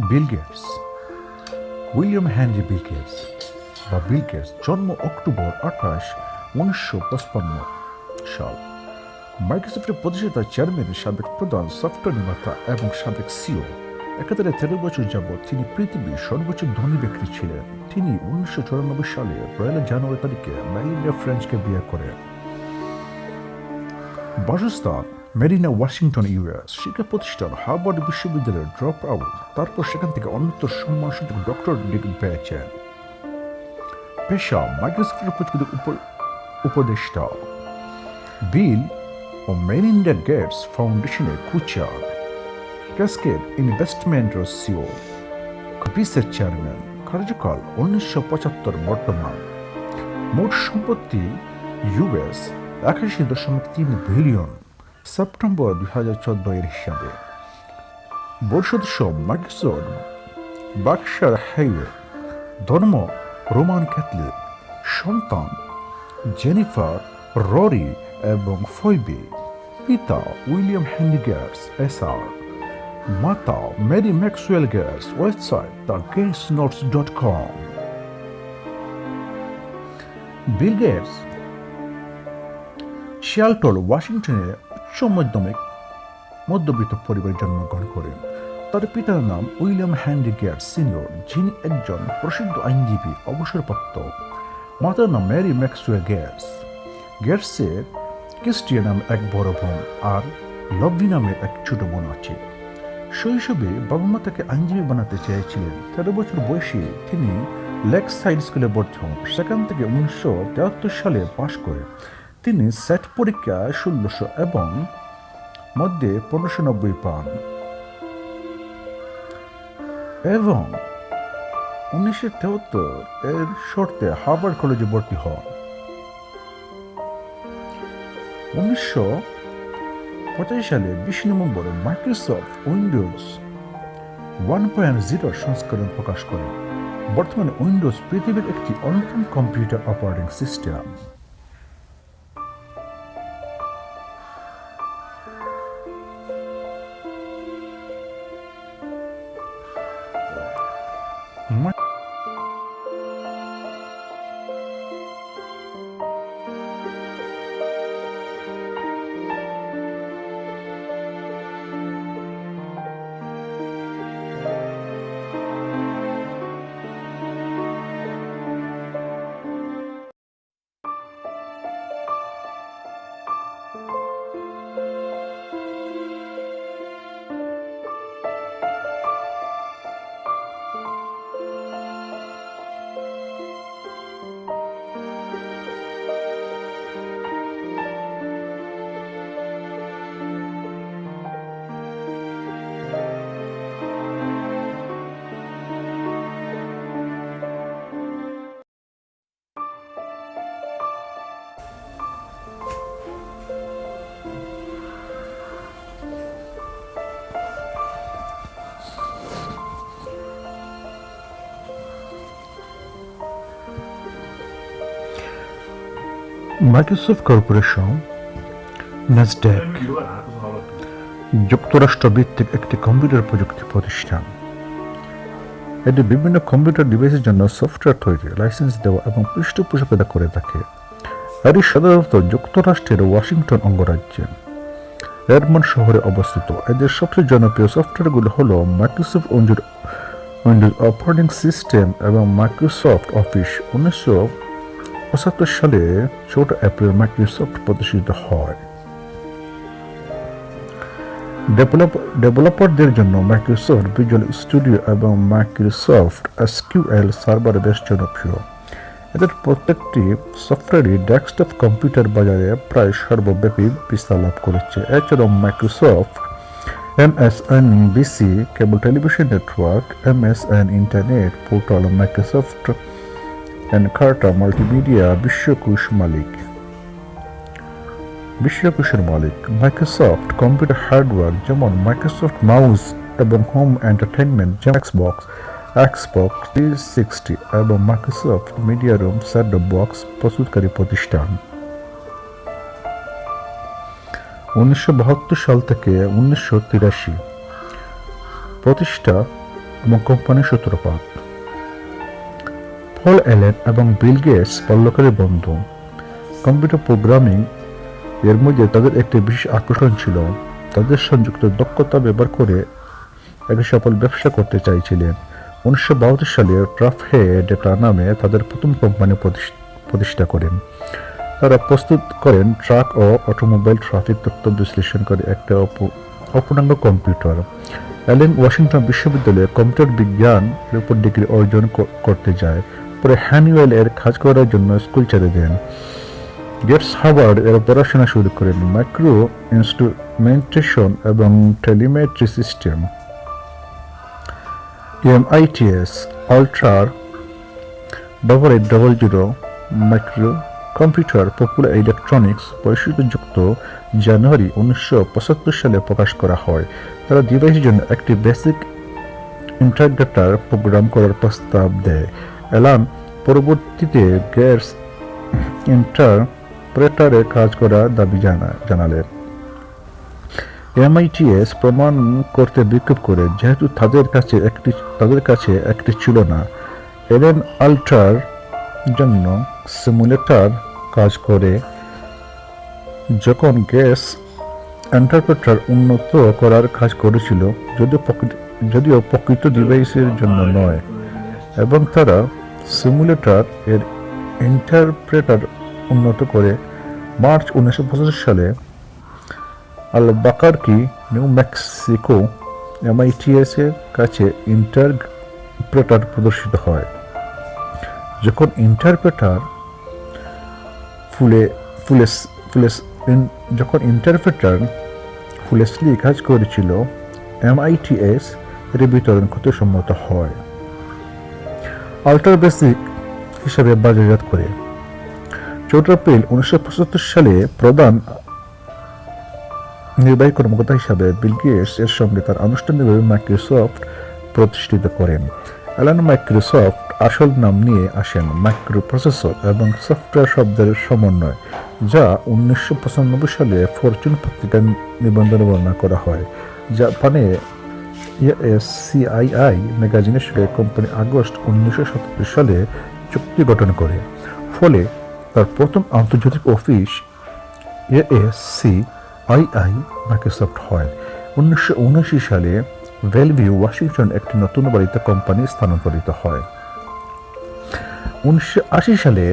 বিল Gates. William Henry Bill Gates বা Bill Gates জন্ম October 28, 1955 সাল। মাইক্রোসফটের প্রতিষ্ঠাতা, চেয়ারম্যান, সাবেক প্রধান, সফটওয়্যার নির্মাতা এবং সাবেক সিও। একাধারে 13 বছর যাবৎ তিনি পৃথিবীর সর্বোচ্চ ধনী ব্যক্তি ছিলেন। তিনি 1994 সালে পয়লা জানুয়ারি তারিখে মেলিন্ডা ফ্রেঞ্চকে বিয়ে করেন। বাসস্থান মেরিনা, ওয়াশিংটন, ইউএস। শিক্ষা প্রতিষ্ঠান হার্ভার্ড বিশ্ববিদ্যালয়ের ড্রপ আউট, তারপর সেখান থেকে অন্যতর সম্মানসূচক ডক্টরেট ডিগ্রি পেয়েছেন। পেশা মাইক্রোসফটের প্রযুক্তি উপদেষ্টা। বিল ও মেলিন্ডা গেটস ফাউন্ডেশনের কুচার, ক্যাসকেড ইনভেস্টমেন্টের সিও, ভিসের চেয়ারম্যান। কার্যকাল 1975 বর্তমান। মোট সম্পত্তি ইউএস 81.3 বিলিয়ন সেপ্টেম্বর 2014 এর হিসাবে। বোর্ড সদস্য মাইক্রোসফট বার্কশায়ার হাইওয়ে। ধর্ম রোমান ক্যাথলিক। সন্তান জেনিফার, ররি এবং ফয়বে। পিতা উইলিয়াম হেনরি গেটস এসআর। মাতা Mary Maxwell Gates. Website thegatesnotes.com। Bill Gates Seattle, ওয়াশিংটনে উচ্চ মধ্যবিত্ত পরিবারে জন্মগ্রহণ করেন। তার পিতার নাম উইলিয়াম হেনরি গেটস সিনিয়র, যিনি একজন প্রসিদ্ধ আইনজীবী, অবসরপ্রাপ্ত। মাতার নাম মেরি ম্যাক্সওয়েল গেটস। গেটসের ক্রিস্টিয়া নামে এক বড় বোন আর লভলি নামে এক ছোট বোন আছে। শৈশবে বাবা মা তাকে আইনজীবী বানাতে চেয়েছিলেন। 13 বছর বয়সে তিনি লেক সাইড স্কুলে ভর্তি হন। সেখান থেকে 1973 সালে পাশ করে তিনি সেট পরীক্ষা 1600 এবং মধ্যে 1590 পান এবং 1973 এর শর্তে হার্ভার্ড কলেজে ভর্তি হন। 1985 সালে 20 নভেম্বর মাইক্রোসফট উইন্ডোজ 1.0 সংস্করণ প্রকাশ করে। বর্তমানে উইন্ডোজ পৃথিবীর একটি অন্যতম computer operating system. Microsoft corporation Nasdaq যুক্তরাষ্ট্র ভিত্তিক একটি কম্পিউটার প্রযুক্তি প্রতিষ্ঠান। এটি বিভিন্ন কম্পিউটার ডিভাইসের জন্য সফটওয়্যার তৈরি, লাইসেন্স দেওয়া এবং পৃষ্ঠপোষকতা করে থাকে। এটি সাধারণত যুক্তরাষ্ট্রের ওয়াশিংটন অঙ্গরাজ্যে রেডমন্ড শহরে অবস্থিত। এদের সবচেয়ে জনপ্রিয় সফটওয়্যারগুলো হল মাইক্রোসফট উইন্ডোজ অপারেটিং সিস্টেম এবং মাইক্রোসফট অফিস। 1975 সালে 4 এপ্রিল মাইক্রোসফট প্রতিষ্ঠিত হয়। ডেভেলপারদের জন্য মাইক্রোসফট ভিজুয়াল স্টুডিও এবং মাইক্রোসফট এসকিউএল সার্ভার বেশ জনপ্রিয়। এদের প্রত্যেকটি সফটওয়্যারই ডেস্কটপ কম্পিউটার বাজারে প্রায় সর্বব্যাপী বিস্তার লাভ করেছে। এছাড়াও Microsoft MSNBC cable television network, MSN internet portal, Microsoft Encarta multimedia বিশ্বকোষের মালিক। মাইক্রোসফট কম্পিউটার হার্ডওয়্যার যেমন মাইক্রোসফট মাউস এবং হোম এন্টারটেইনমেন্ট যেমন এক্সবক্স 360 এবং Microsoft media room set top box প্রস্তুতকারী প্রতিষ্ঠান। 1972 সাল থেকে 1983 প্রতিষ্ঠা এবং কোম্পানির সূত্রপাত। পল অ্যালেন এবং বিল গেটস বাল্যকালের বন্ধু। কম্পিউটার প্রোগ্রামিং এর মধ্যে তাদের একটি বিশেষ আকর্ষণ ছিল। তাদের সংযুক্ত দক্ষতা ব্যবহার করে একটি সফল ব্যবসা করতে চাইছিলেন। 1972 সালে ট্রাফহে ডেটা নামে তাদের প্রথম কোম্পানি প্রতিষ্ঠা করেন। তারা প্রস্তুত করেন ট্রাক ও অটোমোবাইল ট্রাফিক তথ্য বিশ্লেষণ করে একটা অপূর্ণাঙ্গ কম্পিউটার। অ্যালেন ওয়াশিংটন বিশ্ববিদ্যালয়ে কম্পিউটার বিজ্ঞানের উপর ডিগ্রি অর্জন করতে যায়। পরে হ্যানিওয়েল এর কাজ করার জন্য স্কুল ছেড়ে দেন। গেটস হার্ভার্ড এর পড়াশোনা শুরু করেন, মাইক্রো ইনস্ট্রুমেন্টেশন এবং টেলিমেট্রি সিস্টেম। MITS আল্ট্রার ব্যবহারে 00 মাইক্রো কম্পিউটার পপুলার ইলেকট্রনিক্স বৈশিষ্ট্যযুক্ত জানুয়ারি 1975 সালে প্রকাশ করা হয়। তারা ডিভাইসের জন্য একটি বেসিক ইন্টারগ্রেটার প্রোগ্রাম করার প্রস্তাব দেয়। অ্যালান পরবর্তীতে গেটস ইন্টারপ্রেটারে কাজ করার দাবি জানালেন। MITS প্রমাণ করতে বিক্ষোভ করে, যেহেতু তাদের কাছে একটি ছিল না। অ্যালেন আল্ট্রার জন্য সিমুলেটর কাজ করে। যখন গেটস ইন্টারপ্রেটার উন্নত করার কাজ করেছিল, যদিও প্রকৃত ডিভাইসের জন্য নয়, এবং তারা সিমুলেটর এর ইন্টারপ্রেটার উন্নত করে মার্চ 1975 সালে আলবাকারকি, নিউ মেক্সিকো MITS এর কাছে ইন্টারপ্রেটার প্রদর্শিত হয়। যখন ইন্টারপ্রেটার ফুলেসলি কাজ করেছিল, MITS এর বিতরণ করতে সম্মত হয়। আল্ট্রা বেসিক হিসাবে বাজারজাত করে 4 এপ্রিল 1975 সালে প্রধান নির্বাহী কর্মকর্তা হিসাবে বিল গেটস এর সঙ্গে তার আনুষ্ঠানিকভাবে মাইক্রোসফট প্রতিষ্ঠিত করেন। অ্যালান মাইক্রোসফট আসল নাম নিয়ে আসেন মাইক্রোপ্রসেসর এবং সফটওয়্যার শব্দের সমন্বয়, যা 1995 সালে ফরচুন পত্রিকার নিবন্ধনে বর্ণনা করা হয়। জাপানে ASCII ম্যাগাজিনের সঙ্গে কোম্পানি আগস্ট 1977 সালে চুক্তি গঠন করে। ফলে তার প্রথম আন্তর্জাতিক অফিস ASCII মাইক্রোসফট হয়। 1979 সালে বেলভিউ, ওয়াশিংটন একটি নতুন বাড়িতে কোম্পানি স্থানান্তরিত হয়। 1980 সালে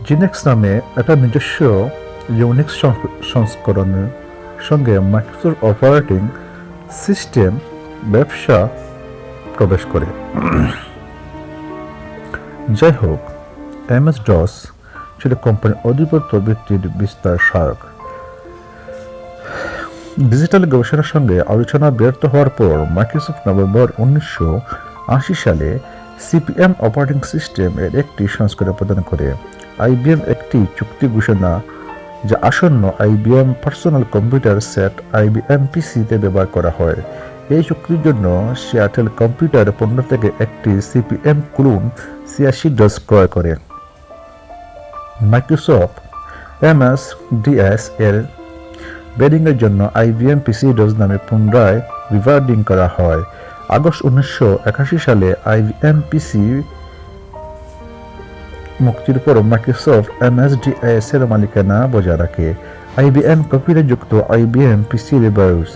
জিনেক্স নামে একটা নিজস্ব ইউনিক্স সংস্করণের সঙ্গে মাইক্রোসফট অপারেটিং সিস্টেম ব্যবসা প্রবেশ করে। যাই হোক, MS-DOS ছিল কোম্পানির আধিপত্য বৃদ্ধির বিস্তার সহায়ক। ডিজিটাল গবেষণার সঙ্গে আলোচনা ব্যর্থ হওয়ার পর মাইক্রোসফট নভেম্বর 1980 সালে CP/M অপারেটিং সিস্টেম এর একটি সংস্করণ প্রদান করে। IBM একটি চুক্তি ঘোষণা, যা আসন্ন IBM personal computer set IBM PC-তে ব্যবহার করা হয়। এই চুক্তির জন্য সিয়াটেল কম্পিউটার পণ্য থেকে একটি CP/M ক্লোন 86DOS ক্রয় করে। মাইক্রোসফট MS-DOS এর বেডিংয়ের জন্য IBM PC-DOS নামে পুনরায় রিব্র্যান্ডিং করা হয়। আগস্ট 1981 সালে IBM PC মুক্তির পর মাইক্রোসফট MS-DOS এর মালিকানা বজায় রাখে। IBM কম্পিউটারযুক্ত IBM PC রিভার্স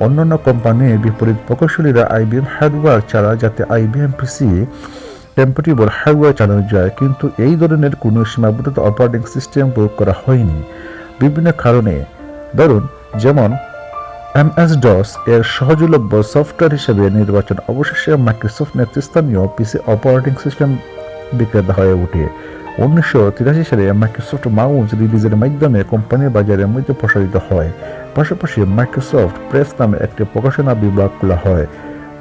অন্যান্য কোম্পানির বিপরীত প্রকৌশলীরা IBM হার্ডওয়্যার ছাড়া যাতে IBM PC কম্প্যাটিবল হার্ডওয়্যার চালানো যায়, কিন্তু এই ধরনের কোনো সীমাবদ্ধতা অপারেটিং সিস্টেম প্রয়োগ করা হয়নি বিভিন্ন কারণে। ধরুন, যেমন MS-DOS এর সহজলভ্য সফটওয়্যার হিসেবে নির্বাচন অবশেষে মাইক্রোসফট নেতৃস্থানীয় PC অপারেটিং সিস্টেম বিক্রেতা হয়ে ওঠে। 1983 সালে মাইক্রোসফট মাউস রিলিজের মাধ্যমে কোম্পানির বাজারের মধ্যে প্রসারিত হয়। পাশাপাশি মাইক্রোসফট প্রেস নামে একটি প্রকাশনা বিভাগ খোলা হয়।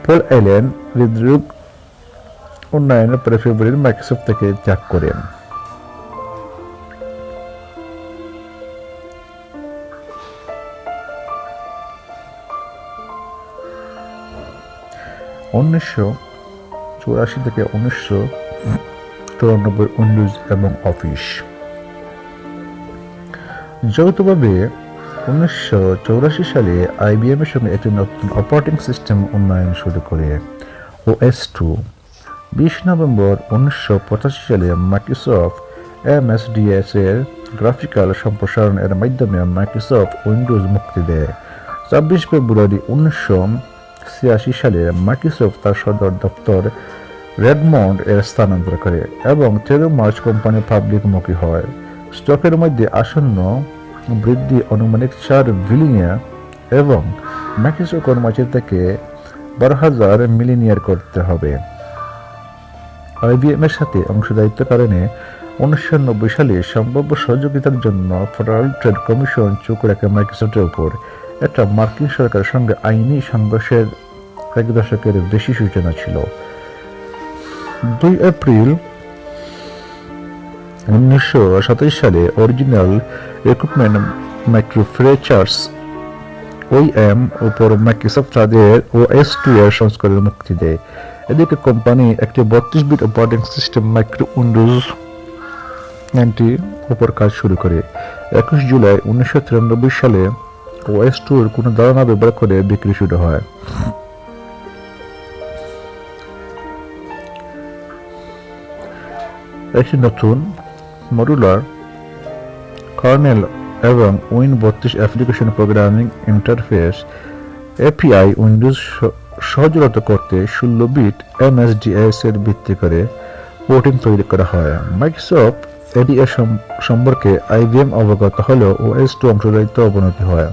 পল অ্যালেন হৃদরোগ উন্নয়নের পরে ফেব্রুয়ারি মাইক্রোসফট থেকে ত্যাগ করেন। (1984 থেকে 1994) উইন্ডোজ এবং অফিস। যৌথভাবে 1984 সালে IBM এর সঙ্গে একটি নতুন অপারেটিং সিস্টেম উন্নয়ন শুরু করে। OS2। 20 নভেম্বর 1985 সালে মাইক্রোসফট MSDS এর গ্রাফিক্যাল সম্প্রসারণের মাধ্যমে মাইক্রোসফট উইন্ডোজ মুক্তি দেয়। 26 ফেব্রুয়ারি 1986 সালে মাইক্রোসফট তার সদর দপ্তর রেডমন্ড এর স্থানান্তর করে এবং 13 মার্চ কোম্পানি পাবলিকমুখী হয়। স্টকের মধ্যে আসন্ন বৃদ্ধি আনুমানিক 4 বিলিয়ন এবং মাইক্রোসফট কর্মচারী থেকে 12,000 মিলিয়নিয়ার করতে হবে। IBM এর সাথে অংশীদারিত্বের কারণে 1990 সালে সম্ভাব্য সহযোগিতার জন্য ফেডারেল ট্রেড কমিশন চোখ রাখে মাইক্রোসফটের উপর। এটা মার্কিন সরকারের সঙ্গে আইনি সংঘর্ষের এক দশকের বেশি সূচনা ছিল। 2 এপ্রিল 1927 সালে অরিজিনাল ইকুইপমেন্ট ম্যানুফ্যাকচারার্স OEM উপর মাইক্রোসফট তাদের OS2 এর সংস্করণ মুক্তি দেয়। এদিকে কোম্পানি একটি 32 bit operating system micro Windows 90 উপর কাজ শুরু করে। 21 জুলাই 1993 সালে OS2 এর কোনো ধারণা ব্যবহার করে বিক্রি শুরু হয়। একটি নতুন মডুলার কার্নেল এবং Win32 application programming interface API Windows সহজলভ্য করতে 16 বিট MSDS এর ভিত্তি করে পোর্টিং তৈরি করা হয়। মাইক্রোসফট ADS সম্পর্কে IBM অবগত হলেও OS2 অংশীদারিত্ব অবনতি হয়।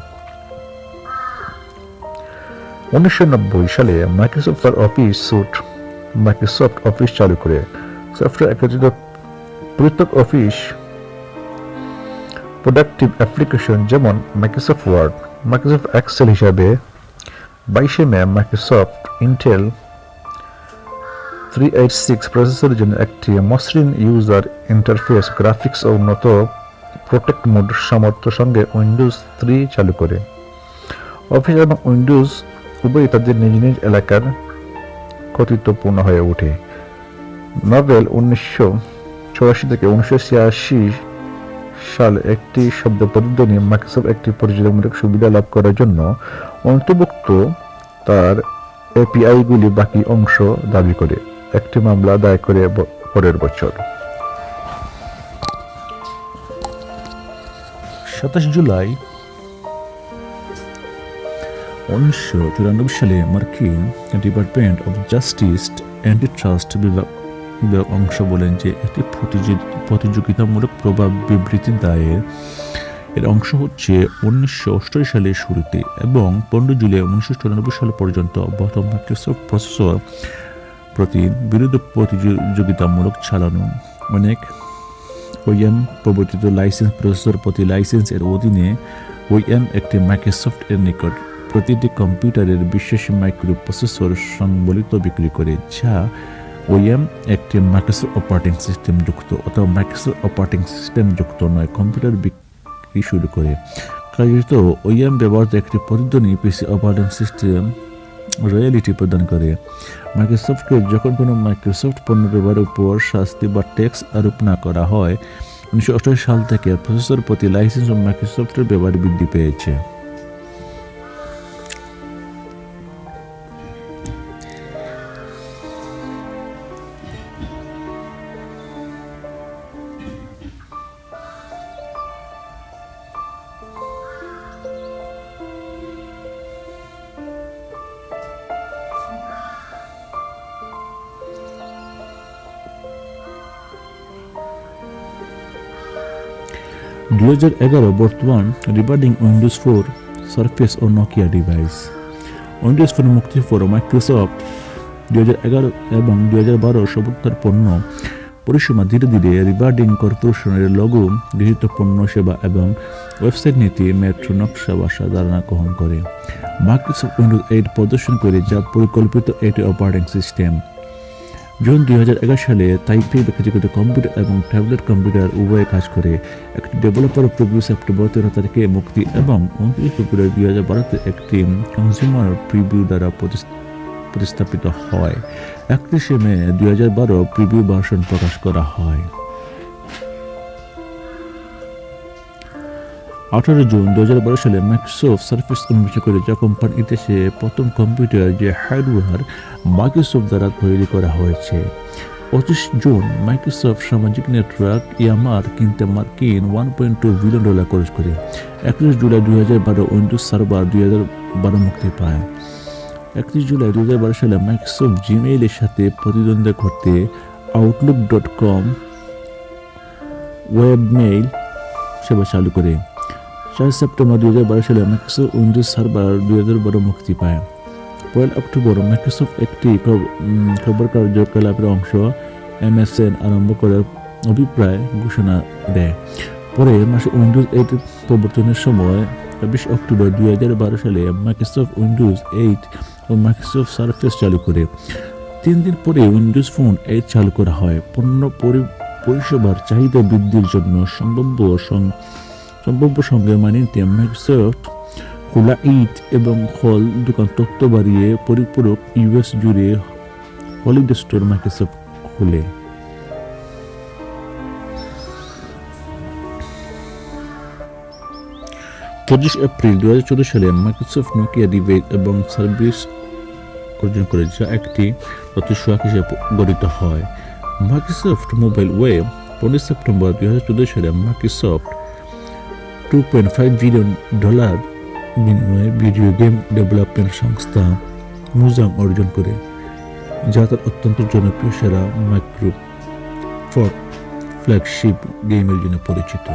1990 সালে মাইক্রোসফট তার অফিস স্যুট মাইক্রোসফট অফিস চালু করে। সফটওয়্যার একত্রিত পৃথক অফিস প্রোডাক্টিভ অ্যাপ্লিকেশন যেমন মাইক্রোসফট ওয়ার্ড, মাইক্রোসফট এক্সেল হিসাবে 22 মে মাইক্রোসফট ইন্টেল 386 প্রসেসরের জন্য একটি মসৃণ ইউজার ইন্টারফেস গ্রাফিক্স ও উন্নত প্রোটেক্ট মোড সামর্থ্যের সঙ্গে উইন্ডোজ 3 চালু করে। অফিস এবং উইন্ডোজ উভয়ই তাদের নিজ নিজ এলাকার কর্তৃত্বপূর্ণ হয়ে ওঠে। নভেল 1984 থেকে 1986 সালে একটি শব্দ প্রতিধ্বনি মাইক্রোসফট একটি পরিচালনামূলক সুবিধা লাভ করার জন্য অন্তর্ভুক্ত তার API-গুলি বাকি অংশ দাবি করে একটি মামলা দায়ের করে পরের বছর। 27 জুলাই 1994 সালে মার্কিন ডিপার্টমেন্ট অব জাস্টিস অ্যান্টিট্রাস্ট বিভাগ অংশ বলেন যে একটি প্রতিযোগিতামূলক প্রভাব বিবৃতি দায়ের এর অংশ হচ্ছে 1988 সালের শুরুতে এবং 15 জুলাই 1994 সাল পর্যন্ত অব্যাহত মাইক্রোসফট প্রসেসর প্রতি বিরুদ্ধ প্রতিযোগিতামূলক চালানো। অনেক OEM প্রবর্তিত লাইসেন্স প্রসেসর প্রতি লাইসেন্স এর অধীনে OEM একটি মাইক্রোসফট এর নিকট প্রতিটি কম্পিউটারের বিশেষ মাইক্রো প্রসেসর সংবলিত বিক্রি করে, যা OEM একটি মাইক্রোসফট অপারেটিং সিস্টেম যুক্ত অথবা মাইক্রোসফট অপারেটিং সিস্টেম যুক্ত নয় কম্পিউটার বিক্রি শুরু করে। কার্যত OEM ব্যবহৃত একটি প্রতিধ্বনি PC অপারেটিং সিস্টেম রয়্যালিটি প্রদান করে। মাইক্রোসফটকে যখন কোনো মাইক্রোসফট পণ্য ব্যবহারের উপর শাস্তি বা ট্যাক্স আরোপ না করা হয়, 1988 সাল থেকে প্রসেসর প্রতি লাইসেন্স ও মাইক্রোসফটের ব্যবহার বৃদ্ধি পেয়েছে। বর্তমান রিগার্ডিং উইন্ডোজ 4 সারফেস ও নোকিয়া ডিভাইস। উইন্ডোজ ফোন মুক্তির পর মাইক্রোসফট 2011 এবং 2012 সর্বোত্তর পণ্য পরিসীমা ধীরে ধীরে রিগার্ডিং কর্পোরেশনের লোগো, গৃহীত পণ্য সেবা এবং ওয়েবসাইট নীতি মেট্রো নকশা ভাষা ধারণা গ্রহণ করে। মাইক্রোসফট উইন্ডোজ 8 প্রদর্শন করে, যা পরিকল্পিত একটি অপারেটিং সিস্টেম। জুন 2011 সালে তাইপে ব্যক্তিগত কম্পিউটার এবং ট্যাবলেট কম্পিউটার উভয়ে কাজ করে। একটি ডেভেলপার প্রিভিউ সেপ্টেম্বর 13 তারিখে মুক্তি এবং 29 ফেব্রুয়ারি 2012 একটি কনজিউমার প্রিভিউ দ্বারা প্রতিস্থাপিত হয়। 31 মে 2012 প্রিভিউ ভার্সন প্রকাশ করা হয়। 18 জুন 2012 সালে মাইক্রোসফট সার্ফেস উন্মোচন করে, যা কোম্পানির ইতিহাসে প্রথম কম্পিউটার যে হার্ডওয়্যার মাইক্রোসফট দ্বারা তৈরি করা হয়েছে। 25 জুন মাইক্রোসফট সামাজিক নেটওয়ার্ক ইয়ামার কিনতে মার্কিন $1.2 বিলিয়ন খরচ করে। 31 জুলাই 2012 উইন্ডোজ সার্ভার 2012 মুক্তি পায়। 31 জুলাই 2012 সালে মাইক্রোসফট জিমেইলের সাথে প্রতিদ্বন্দ্বিতা করতে আউটলুক.com ওয়েবমেইল সেবা চালু করে। 4 সেপ্টেম্বর 2012 সালে মাইক্রোসফট উইন্ডোজ সার্ভার 2012 মুক্তি পায়। 1 অক্টোবর মাইক্রোসফট একটি খবর কার্যকলাপের অংশ MSN আরম্ভ করার অভিপ্রায় ঘোষণা দেয়। পরের মাসে উইন্ডোজ 8 প্রবর্তনের সময় 24 অক্টোবর 2012 সালে মাইক্রোসফট উইন্ডোজ 8 ও মাইক্রোসফট সার্ফেস চালু করে। 3 দিন পরে উইন্ডোজ ফোন 8 চালু করা হয়। পণ্য পরিষেবার চাহিদা বৃদ্ধির জন্য সম্ভাব্য সঙ্গে মানিয়ে নিতে মাইক্রোসফট খোলা ইট এবং হল দোকান তথ্য বাড়িয়ে পরিপূরক US জুড়ে হলিডে স্টোর মাইক্রোসফট খোলে। এপ্রিল 2014 সালে মাইক্রোসফট নোকিয়া ডিভাইস এবং সার্ভিস অর্জন করে, যা একটি প্রতিষ্ঠান হিসেবে গঠিত হয়। মাইক্রোসফট মোবাইল ওয়েব 15 সেপ্টেম্বর 2014 সালে মাইক্রোসফট $2.5 বিলিয়ন বিনিময়ে ভিডিও গেম ডেভেলপমেন্ট সংস্থা মোজাং অর্জন করে, যা তার অত্যন্ত জনপ্রিয় সেরা মাইক্রোসফট ফ্ল্যাগশিপ গেমের জন্য পরিচিত।